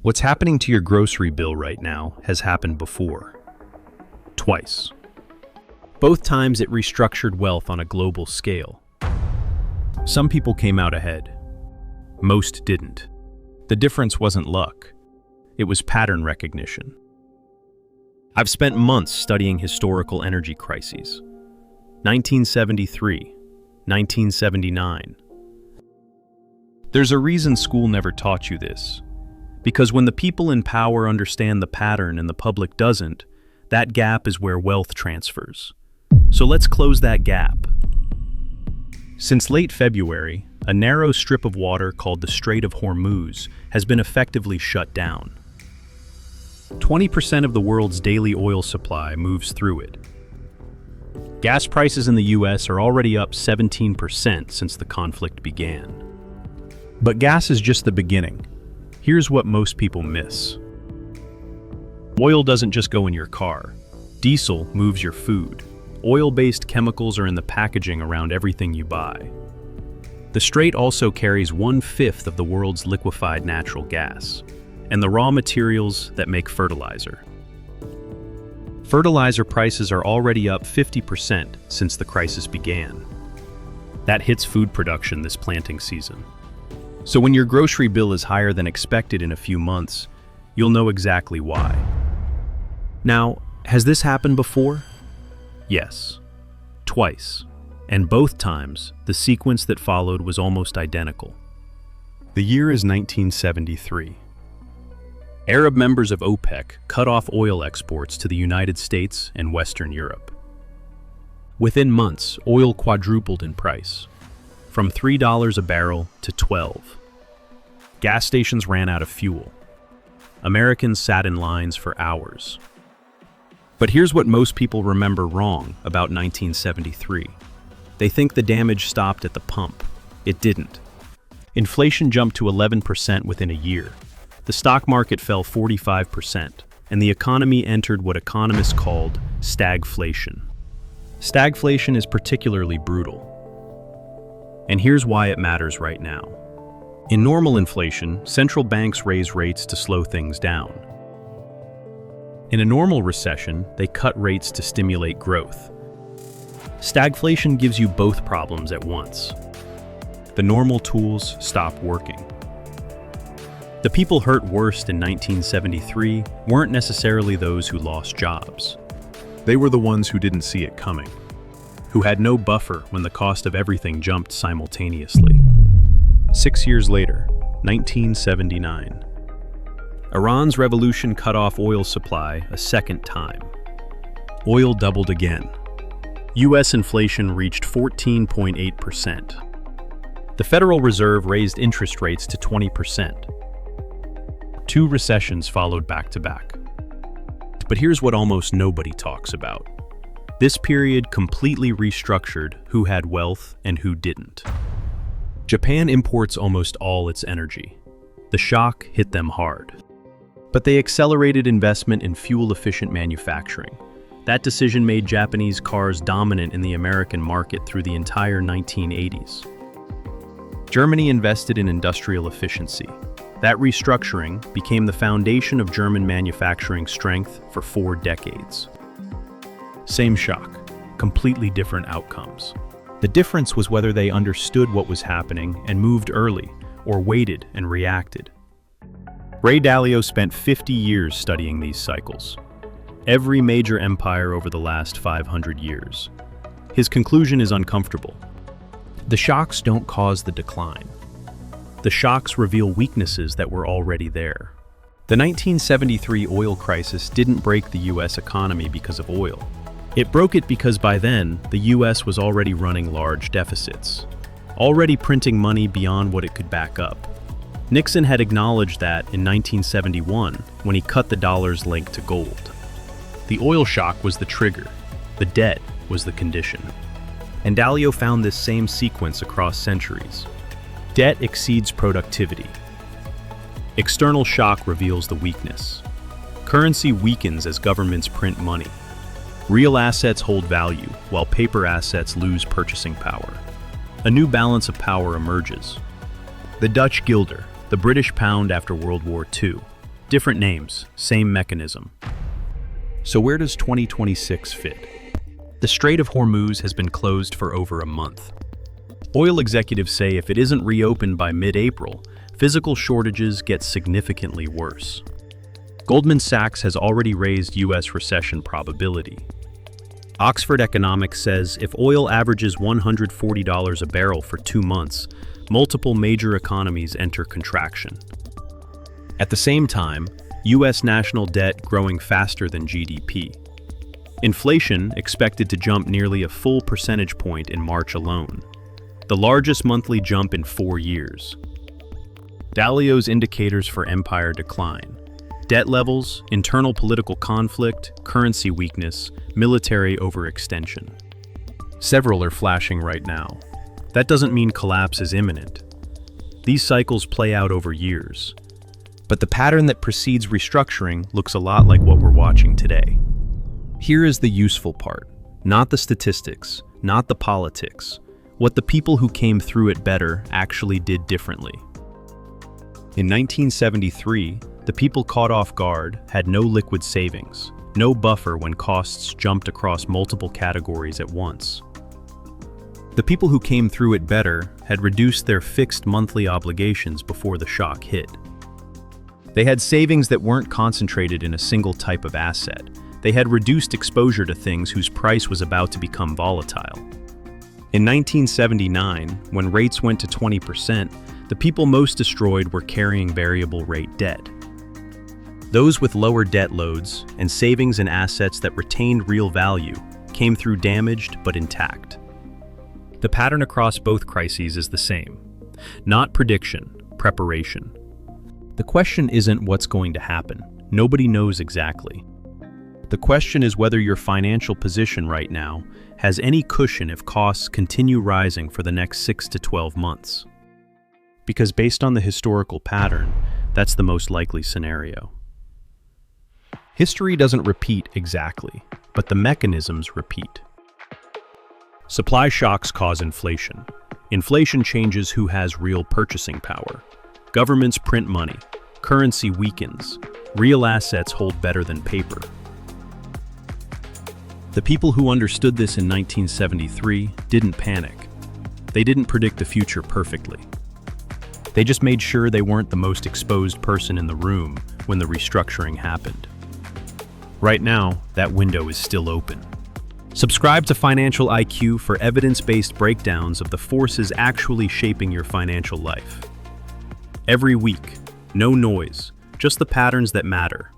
What's happening to your grocery bill right now has happened before. Twice. Both times it restructured wealth on a global scale. Some people came out ahead. Most didn't. The difference wasn't luck. It was pattern recognition. I've spent months studying historical energy crises. 1973, 1979. There's a reason school never taught you this. Because when the people in power understand the pattern and the public doesn't, that gap is where wealth transfers. So let's close that gap. Since late February, a narrow strip of water called the Strait of Hormuz has been effectively shut down. 20% of the world's daily oil supply moves through it. Gas prices in the US are already up 17% since the conflict began. But gas is just the beginning. Here's what most people miss. Oil doesn't just go in your car. Diesel moves your food. Oil-based chemicals are in the packaging around everything you buy. The Strait also carries 1/5 of the world's liquefied natural gas and the raw materials that make fertilizer. Fertilizer prices are already up 50% since the crisis began. That hits food production this planting season. So when your grocery bill is higher than expected in a few months, you'll know exactly why. Now, has this happened before? Yes, twice. And both times, the sequence that followed was almost identical. The year is 1973. Arab members of OPEC cut off oil exports to the United States and Western Europe. Within months, oil quadrupled in price, from $3 a barrel to $12. Gas stations ran out of fuel. Americans sat in lines for hours. But here's what most people remember wrong about 1973. They think the damage stopped at the pump. It didn't. Inflation jumped to 11% within a year. The stock market fell 45%, and the economy entered what economists called stagflation. Stagflation is particularly brutal. And here's why it matters right now. In normal inflation, central banks raise rates to slow things down. In a normal recession, they cut rates to stimulate growth. Stagflation gives you both problems at once. The normal tools stop working. The people hurt worst in 1973 weren't necessarily those who lost jobs. They were the ones who didn't see it coming, who had no buffer when the cost of everything jumped simultaneously. 6 years later, 1979. Iran's revolution cut off oil supply a second time. Oil doubled again. US inflation reached 14.8%. The Federal Reserve raised interest rates to 20%. 2 recessions followed back to back. But here's what almost nobody talks about. This period completely restructured who had wealth and who didn't. Japan imports almost all its energy. The shock hit them hard. But they accelerated investment in fuel-efficient manufacturing. That decision made Japanese cars dominant in the American market through the entire 1980s. Germany invested in industrial efficiency. That restructuring became the foundation of German manufacturing strength for 4 decades. Same shock, completely different outcomes. The difference was whether they understood what was happening and moved early, or waited and reacted. Ray Dalio spent 50 years studying these cycles. Every major empire over the last 500 years. His conclusion is uncomfortable. The shocks don't cause the decline. The shocks reveal weaknesses that were already there. The 1973 oil crisis didn't break the US economy because of oil. It broke it because by then, the US was already running large deficits, already printing money beyond what it could back up. Nixon had acknowledged that in 1971 when he cut the dollar's link to gold. The oil shock was the trigger, the debt was the condition. And Dalio found this same sequence across centuries. Debt exceeds productivity. External shock reveals the weakness. Currency weakens as governments print money. Real assets hold value, while paper assets lose purchasing power. A new balance of power emerges. The Dutch guilder, the British pound after World War II. Different names, same mechanism. So where does 2026 fit? The Strait of Hormuz has been closed for over a month. Oil executives say if it isn't reopened by mid-April, physical shortages get significantly worse. Goldman Sachs has already raised U.S. recession probability. Oxford Economics says if oil averages $140 a barrel for 2 months, multiple major economies enter contraction. At the same time, U.S. national debt growing faster than GDP. Inflation expected to jump nearly a full percentage point in March alone, the largest monthly jump in 4 years. Dalio's indicators for empire decline. Debt levels, internal political conflict, currency weakness, military overextension. Several are flashing right now. That doesn't mean collapse is imminent. These cycles play out over years. But the pattern that precedes restructuring looks a lot like what we're watching today. Here is the useful part, not the statistics, not the politics, what the people who came through it better actually did differently. In 1973, the people caught off guard had no liquid savings, no buffer when costs jumped across multiple categories at once. The people who came through it better had reduced their fixed monthly obligations before the shock hit. They had savings that weren't concentrated in a single type of asset. They had reduced exposure to things whose price was about to become volatile. In 1979, when rates went to 20%, the people most destroyed were carrying variable rate debt. Those with lower debt loads and savings in assets that retained real value came through damaged but intact. The pattern across both crises is the same. Not prediction, preparation. The question isn't what's going to happen. Nobody knows exactly. The question is whether your financial position right now has any cushion if costs continue rising for the next 6 to 12 months. Because based on the historical pattern, that's the most likely scenario. History doesn't repeat exactly, but the mechanisms repeat. Supply shocks cause inflation. Inflation changes who has real purchasing power. Governments print money. Currency weakens. Real assets hold better than paper. The people who understood this in 1973 didn't panic. They didn't predict the future perfectly. They just made sure they weren't the most exposed person in the room when the restructuring happened. Right now, that window is still open. Subscribe to Financial IQ for evidence-based breakdowns of the forces actually shaping your financial life. Every week, no noise, just the patterns that matter.